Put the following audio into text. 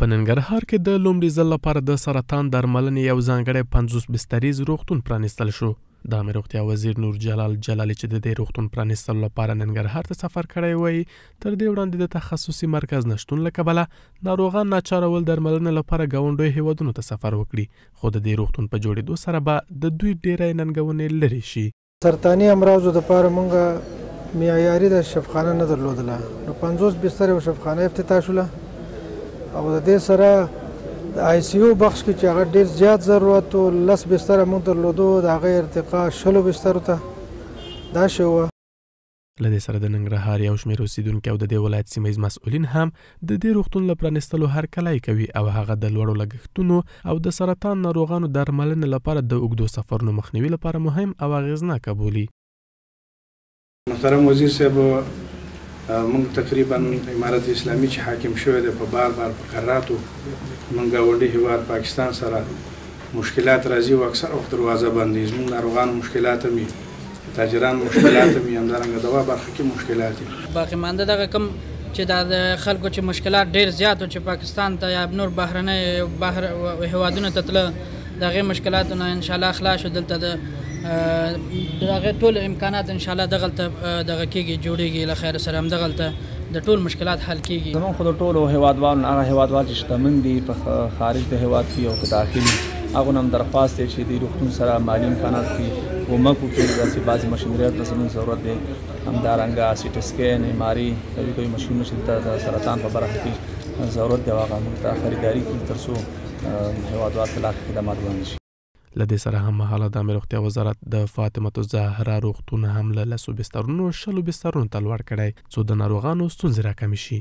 په ننګرهار کې د لومړي ځل لپاره د سرطان درملنې یو ځانګړی 50 بستریز روغتون پرانیستل شو. د عامه روغتیا وزیر نور جلال جلالي چې د دې روغتون پرانیستلو لپاره ننګرهار ته سفر کړی وای، تر دې وړاندې د تخصصي مرکز نشتون له کبله ناروغان ناچاره ول درملنې لپاره ګاونډیو هیوادونو ته سفر وکړي، خو د دې روغتون په جوړېدو سره به د دوی ډېری ننګونې لرې شي. سرطاني امراضو دپاره موږ معیاري د شفاخانه نه درلودله، نو 50 بستر او شفاخانه افتتاح شوله او د دې سره د آی سی یو بخش کې چې هغه ډېر زیات ضرورت و 10 بستره موږ درلودو، د هغې ارتقا 60 بسترو ته دا شوی وه. له دې سره د ننګرهار یو شمېر اوسېدونکي او د دې ولایت سیمه ییز مسؤلین هم د دې روغتون له پرانیستلو هرکلی کوي او هغه د لوړو لګښتونو او د سرطان ناروغانو درملنې لپاره د اوږدو سفرونو مخنیوي لپاره مهم او اغېزناکه بولي. محترم وزیر صاحب، موږ تقریبا امارت اسلامي چې حاکم شوی دی په بار په قراراتو موږ ګاونډي هیواد پاکستان سره مشکلات راځي او اکثر وخت دروازه بندي، زموږ ناروغان مشکلات هم تاجران مشکلات هم همدارنګه دوا برخه کې مشکلات باقي مانده دغه کم چې د خلکو چې مشکلات ډېر زیات او چې پاکستان ته یا نور بهرنۍ هیوادونو ته تله دغه مشکلاتونه ان شاء الله خلاص شو. دلته دغه ټول امکانات ان شاء الله دغلته دغه کېږي جوړېږي له خیر سره هم دغلته د ټول مشکلات حل کېږي. زموږ خو د ټولو هیوادوالو هغه هیوادوال چې شتمن دي په خارج د هیواد کې او په داخل هغو نه هم درخواست دی چې د روغتون سره مالي امکانات کې کومک وکړي. داسې بعضې مشینریات ته زموږ ضرورت دی، همدارنګه سي ټي سکین ایم آر ای قوي مشینونه چې ته د سرطان په برخه کې ضرورت دی هغه موږ ته خریداري کړي تر څو هیوادوال ته لا خدمات وړاندې شي. له دې سره هم مهاله د عامه روغتیا وزارت د فاطمه الزهرا روغتون هم له 10 بسترونو 60 بسترونو ته لوړ کړی څو د ناروغانو ستونزې راکمې شي.